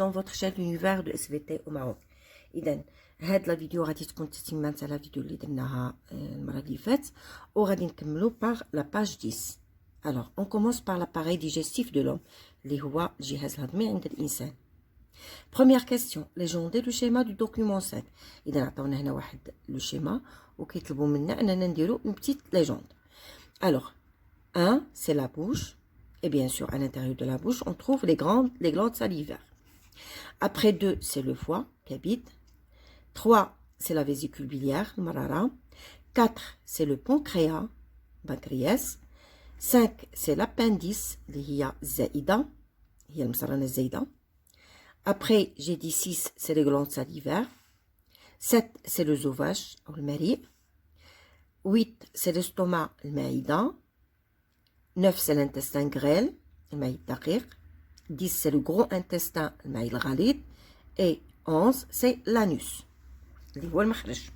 dans votre chaîne Univers de SVT au Maroc. إذن هاد لا فيديو غادي تكون تتمة تاع لا فيديو اللي درناها المرة اللي فاتت وغادي نكملو par la page 10. Alors, on commence par l'appareil digestif de l'homme اللي هو الجهاز الهضمي عند الإنسان. Première question, légender le schéma du document 5. إذا عطاونا هنا واحد لو schéma وكيطلبوا منا أننا نديرو une petite légende. Alors, 1, c'est la bouche. Et bien sûr, à l'intérieur de la bouche, on trouve les glandes salivaires. Après 2, c'est le foie, kabid. 3, c'est la vésicule biliaire, marara. 4, c'est le pancréas, pancréas. 5, c'est l'appendice, اللي هي الزائدة, هي المصرانة الزايدة. Après, j'ai dit 6, c'est les glandes salivaires. 7, c'est le l'œsophage, ou le مريء. 8, c'est l'estomac, المعدة. 9, c'est l'intestin grêle, المعي الدقيق. 10, c'est le gros intestin, المعي الغليظ. Et 11, c'est l'anus, اللي هو المخرج.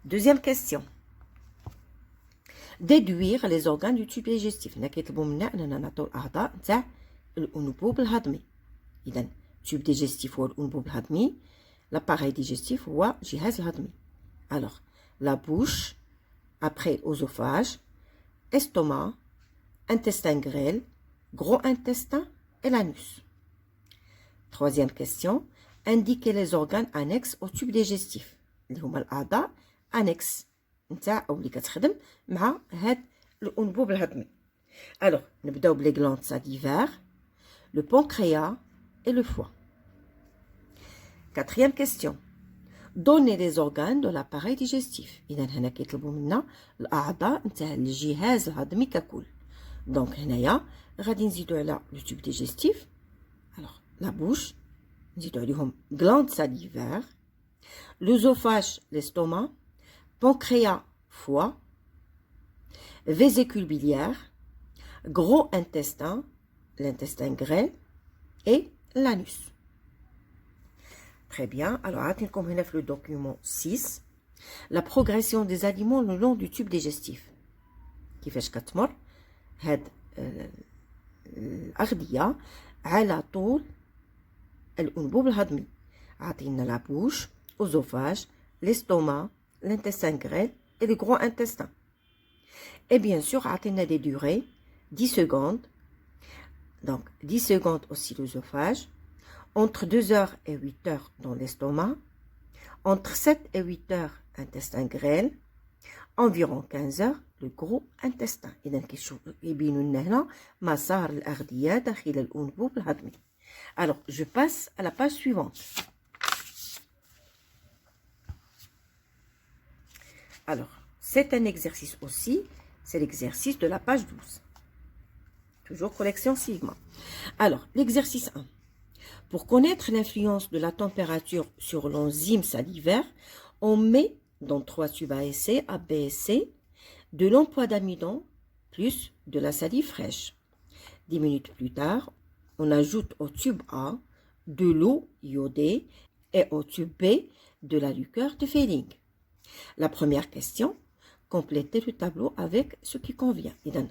Deuxième question. Déduire les organes du tube digestif. هنا كيطلبوا منا أننا نعطيو الأعضاء نتاع الأنبوب الهضمي. إذا tube digestif هو الأنبوب الهضمي. L'appareil digestif هو الجهاز الهضمي. Alors, la bouche, après œsophage, estomac, intestin grêle, gros intestin et l'anus. Troisième question. Indiquez les organes annexes au tube digestif. اللي هما الأعضاء annexes نتاع أو اللي كتخدم مع هاد الأنبوب الهضمي. Alors, نبداو بلي glandes salivaires, le pancréas et le foie. Quatrième question. Donnez les organes de l'appareil digestif. إذا هنا كيطلبوا منا الأعضاء نتاع الجهاز الهضمي ككل. دونك هنايا غادي نزيدو على لو تيوب ديجستيف. Alors, la bouche, نزيدو عليهم glandes salivaires, l'œsophage, l'estomac, pancréas, foie, vésicule biliaire, gros intestin, l'intestin grêle et l'anus. Très bien. Alors, عطينكم هنا في le document 6 la progression des aliments le long du tube digestif. كيفاش كتمر هاد الأغذية على طول الأنبوب الهضمي. عطينا la bouche, œsophage, l'estomac, l'intestin grêle et le gros intestin. Et bien sûr, عطينا des durées 10 secondes. Donc, 10 secondes aussi l'œsophage. Entre 2 heures et 8 heures dans l'estomac. Entre 7 et 8 heures, intestin grêle. Environ 15 heures, le gros intestin. إذا كيبينوا لنا هنا مسار الأغذية داخل الأنبوب الهضمي. Alors, je passe à la page suivante. Alors, c'est un exercice aussi, c'est l'exercice de la page 12. Toujours collection Sigma. Alors, l'exercice 1. Pour connaître l'influence de la température sur l'enzyme salivaire, on met dans 3 tubes A et C, A, B et C, de l'emploi d'amidon plus de la salive fraîche. 10 minutes plus tard, on ajoute au tube A de l'eau iodée et au tube B de la liqueur de Fehling. La première question, complétez le tableau avec ce qui convient. إذن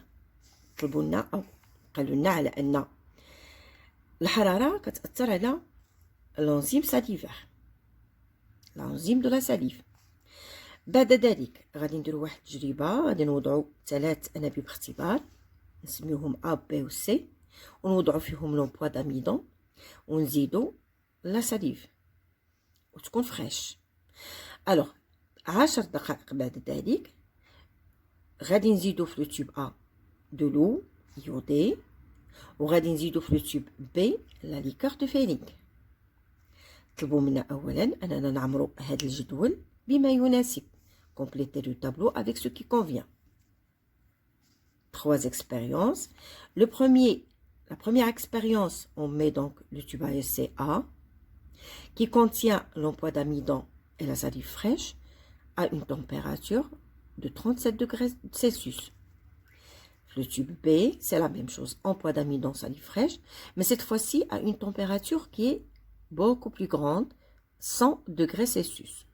طلبوا لنا أو قالوا لنا على أن الحرارة كتأثر على l'enzyme salivaire, l'enzyme de la salive. بعد ذلك غادي نديرو واحد التجربة، غادي نوضعو 3 أنابيب اختبار نسميوهم A, B و C ونوضعو فيهم لومبوا داميدون ونزيدو لا ساليف وتكون فريش. ألوغ 10 دقائق بعد ذلك غادي نزيدو في لو تيوب A دو لو iodée وغادي نزيدو في لو تيوب B لا ليكور دو فيلينغ. طلبوا منا أولا أننا نعمرو هذا الجدول بما يناسب. Complétez le tableau avec ce qui convient. 3 expériences. La première expérience, on met donc le tube ASCA qui contient l'emploi d'amidon et la salive fraîche à une température de 37 degrés Celsius. Le tube B, c'est la même chose, emploi d'amidon, salive fraîche, mais cette fois-ci à une température qui est beaucoup plus grande, 100 degrés Celsius.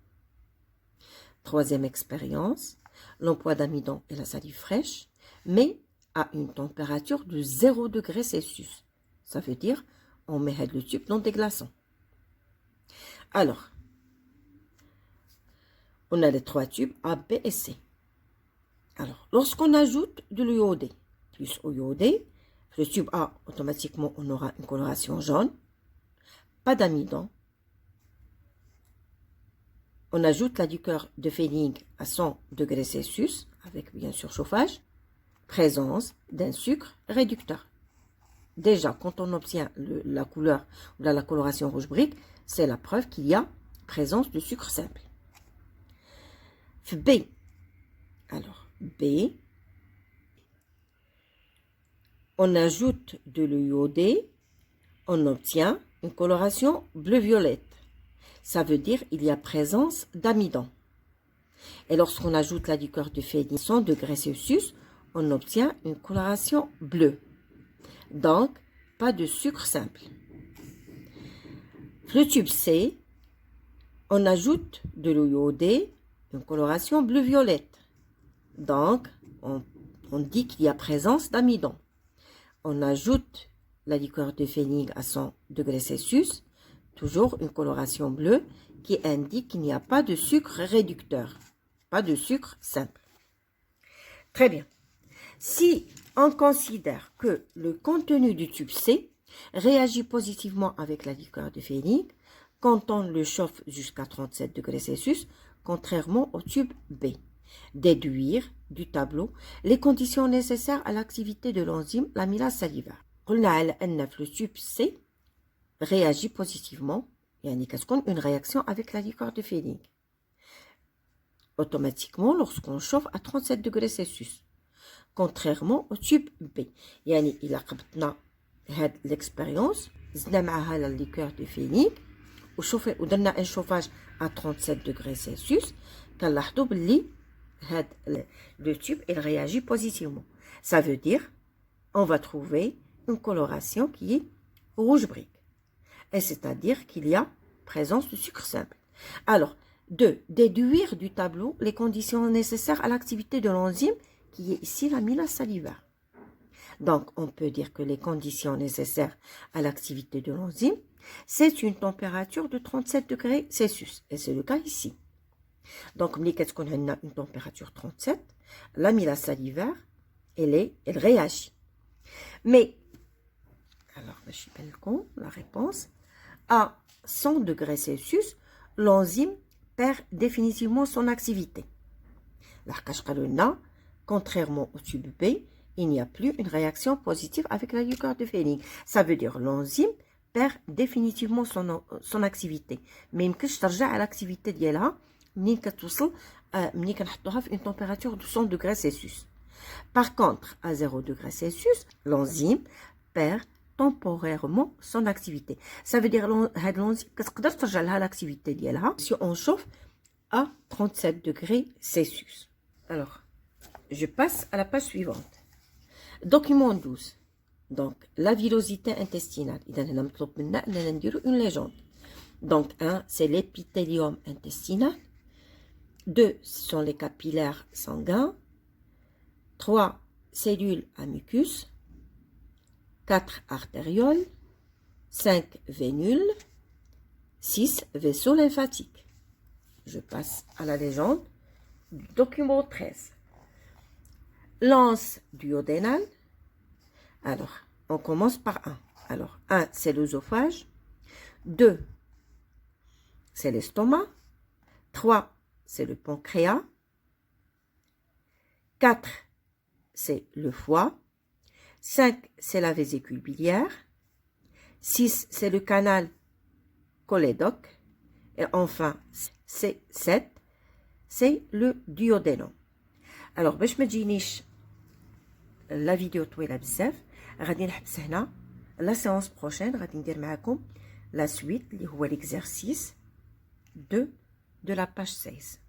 Troisième expérience, l'emploi d'amidon et la salive fraîche, mais à une température de 0 degré Celsius. Ça veut dire on met le tube dans des glaçons. Alors, on a les 3 tubes A, B et C. Alors, lorsqu'on ajoute de l'eau iodée plus eau iodée, le tube A, automatiquement, on aura une coloration jaune, pas d'amidon. On ajoute la liqueur de Fehling à 100 degrés Celsius, avec bien sûr chauffage, présence d'un sucre réducteur. Déjà, quand on obtient la couleur ou la coloration rouge brique, c'est la preuve qu'il y a présence de sucre simple. B. Alors, B. On ajoute de l'eau iodée, on obtient une coloration bleu-violette. Ça veut dire qu'il y a présence d'amidon. Et lorsqu'on ajoute la liqueur de Fehling 100 degrés Celsius, on obtient une coloration bleue. Donc, pas de sucre simple. Le tube C, on ajoute de l'eau iodée, une coloration bleu-violette. Donc, on dit qu'il y a présence d'amidon. On ajoute la liqueur de Fehling à 100 degrés Celsius, toujours une coloration bleue qui indique qu'il n'y a pas de sucre réducteur, pas de sucre simple. Très bien. Si on considère que le contenu du tube C réagit positivement avec la liqueur de Fehling quand on le chauffe jusqu'à 37 degrés Celsius, contrairement au tube B. Déduire du tableau les conditions nécessaires à l'activité de l'enzyme l'amylase salivaire. Le tube C réagit positivement, il y a une réaction avec la liqueur de Fehling. Automatiquement lorsqu'on chauffe à 37 degrés Celsius, contrairement au tube B. Il a l'expérience, زدنا معها la liqueur de Fehling ودرنا un chauffage à 37 degrés Celsius, كنلاحظوا باللي le tube il réagit positivement. Ça veut dire on va trouver une coloration qui est rouge brique. Et c'est-à-dire qu'il y a présence de sucre simple. Alors, 2. Déduire du tableau les conditions nécessaires à l'activité de l'enzyme qui est ici l'amylase salivaire. Donc, on peut dire que les conditions nécessaires à l'activité de l'enzyme, c'est une température de 37 degrés Celsius. Et c'est le cas ici. Donc, qu'est-ce qu'on a une température 37, l'amylase salivaire, elle réagit. Mais, alors, je suis belle con, la réponse, à 100 degrés Celsius, l'enzyme perd définitivement son activité. Contrairement au tube B, il n'y a plus une réaction positive avec la liqueur de Fehling. Ça veut dire l'enzyme perd définitivement son activité. Mais il ne ترجع à l'activité ديالها منين كتوصل منين كنحطوها في une température de 100 degrés Celsius. Par contre, à 0 degrés Celsius, l'enzyme perd temporairement son activité. Ça veut dire que l'enzyme كتقدر ترجع لها l'activité ديالها si on chauffe à 37 degrés Celsius. Alors, je passe à la page suivante. Document 12. Donc, la villosité intestinale. Il y a une légende. Donc, 1, c'est l'épithélium intestinal. 2, ce sont les capillaires sanguins. 3, cellules à mucus. 4, artérioles. 5, vénules. 6, vaisseaux lymphatiques. Je passe à la légende. Document 13. L'anse duodénale. Alors, on commence par 1. Alors, 1, c'est l'œsophage. 2, c'est l'estomac. 3, c'est le pancréas. 4, c'est le foie. 5, c'est la vésicule biliaire. 6, c'est le canal cholédoque. Et enfin, c'est 7, c'est le duodénum. Alors, باش ما تجينيش لا فيديو طويله بزاف غادي نحبس هنا. لا séance prochaine غادي ندير معكم la suite اللي هو l'exercice 2 de la page 16.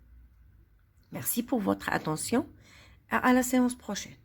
Merci pour votre attention et à la séance prochaine.